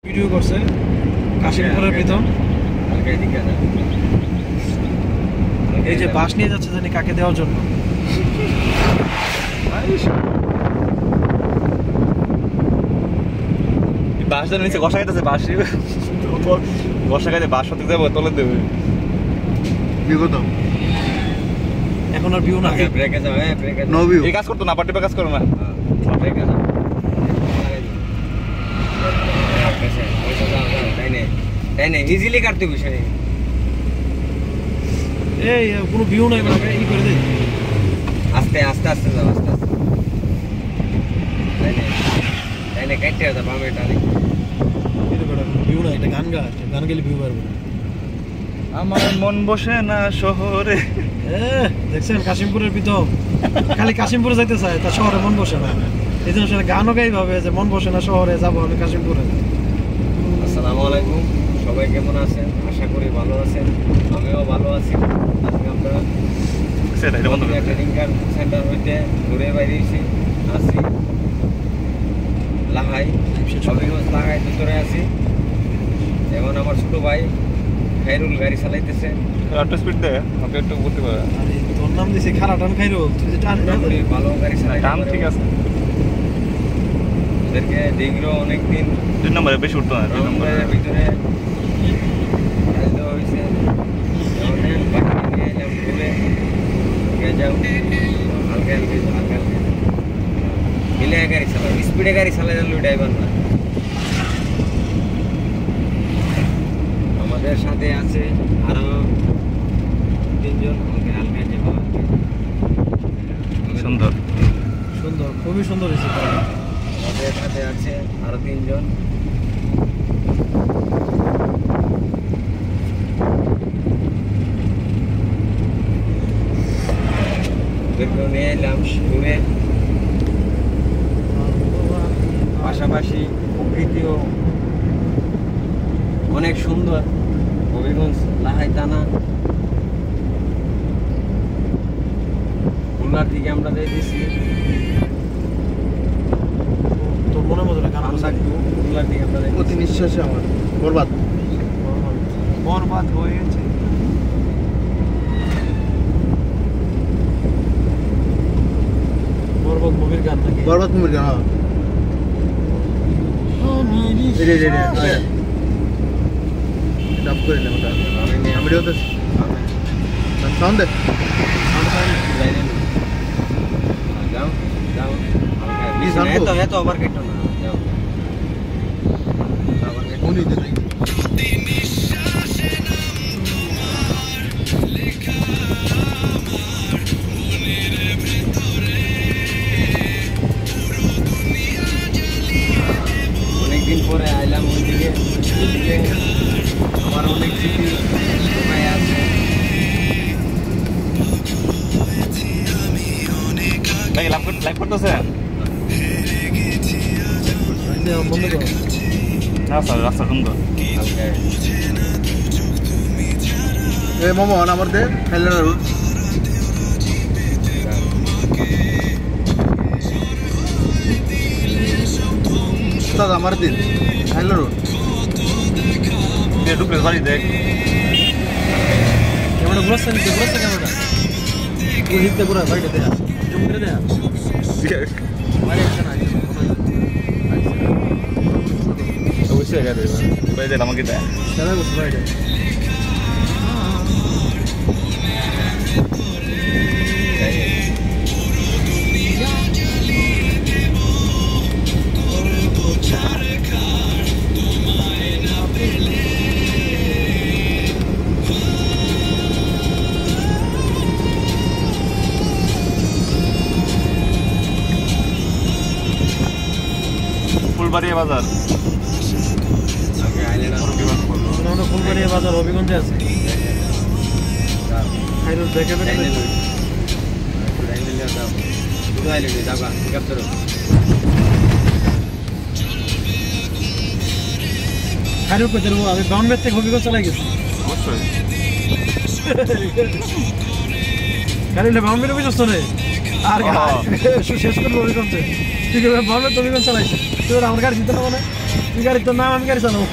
Video করছে কাশিমপুরের প্রীতম। এই যে বাস নিয়ে যাচ্ছে জানি কাকে দেওয়ার জন্য। বাস নিচে বসা খাইতেছে, বাস বসা খাইতে বাস সত্যি দেবো তোলে দেবে বিগত। এখন আর ভিউ না, এই কাজ করতো না, পার্টি কাজ করো না। ইজিলি কাটতে বিষয় এই কোনো ভিউ নাই, মানে ই করে দেই আস্তে আস্তে আস্তে যাও, আস্তে আস্তে তাই না কাটতে হবে বামে টানে ভিউ নাই। এটা গান গান গেলে ভিউ পারবো। আমার মন বসে না শহরে। দেখছেন কাশিমপুরের প্রীতম খালি কাশিমপুরে যাইতে চায়, তার শহরে মন বসে না। এই জন্য সে গানও গাই ভাবে যে মন বসে না শহরে যাবো আমি কাশিমপুরে। আসসালামু আলাইকুম, সবাই কেমন আছেন? আশা করি ভালো আছেন, আমিও ভালো আছি। আজকে আমরা ট্রেনিং সেন্টার হইতে ঘুরে বেরিয়েছি, আছি লাহাই, হবিগঞ্জ লাহাই ভিতরে আছি। এখন আমার ছোট ভাই খাইরুল গাড়ি চালাইতেছে। একটু স্পিড দে, আমাকে একটু বলতে পারে। তোর নাম দিছে খারাটান খাইরুল, তুই যে টান ভালো গাড়ি চালাই, টান ঠিক আছে। ওদেরকে ডিগ্রিও অনেকদিন 2 নম্বরে বেশি উঠতো না, 2 নম্বরের ভিতরে হয়েছে। বাকি নিয়ে এলাম ঘুরে যাও, হালকা হালকা হালকা মিলে গাড়ি চালাও, স্পিডে গাড়ি চালাই যালো ড্রাইভার না। আমাদের সাথে আছে আরো 3 জন, আমাকে হালকা যাবো। সুন্দর সুন্দর, খুবই সুন্দর হয়েছে। আমাদের সাথে আছে আরো 3 জন। নিয়ে এলাম ঘুরে, পাশাপাশি প্রকৃতিও অনেক সুন্দর। হবিগঞ্জ লাহাই থানা খুলনার দিকে আমরা যাইতেছি। তোর মনে মতো গান খুলনার দিকে আমরা অতি নিঃশ্বাসে আমার বরবাদ বরবাদ হয়ে গেছে। বরবাদ মুভির গান নাকি? বরবাদ মুভির গান। হ্যাঁ ডাব করে দিলাম ওটা। আমি তো সাউন্ড দে, যাও যাও এত আবার কেটো না, যাও আবার কেটো। উনি তো নাই। অনেকদিন পরে আইলাম ওইদিকে, আমার অনেক স্মৃতি সময় আছে। লাইভ করতেছে বন্ধ করো না স্যার, রাস্তা সুন্দর। এ মোমন আমার দে খাইলে না রুট উস্তাদ আমার দিন খাইলে রুট ঢুকলে বাড়ি দেখ ক্যামেরা ঘুরাচ্ছে নিতে, ঘুরাচ্ছে ক্যামেরাটা তুই হিটতে ঘুরা বাড়িটা দেয়া জুম করে দেয়া বাড়ি একটা না অবশ্যই গেছে বাড়ি দেখ আমাকে দেয় সারা বসে বাড়িটা। ফুলবাড়িয়া বাজার, আমরা ফুলবাড়িয়া বাজার হবিগঞ্জে আছে। খাইরুল দেখে খাইরুল কোথায় দেবো? আমি বাউন্ডার থেকে হবিগঞ্জ চালাই গেছি। অবশ্যই খাইরুল বাউন্ডারে বুঝছ না আর শেষ করবো হবিগঞ্জে। ঠিক আছে বাউন্ডার তো হবিগঞ্জ চালাইছে, তুই আমার গাড়ি দিতে না মানে তুই গাড়ি তোর নাম আমি গাড়ি চালাবো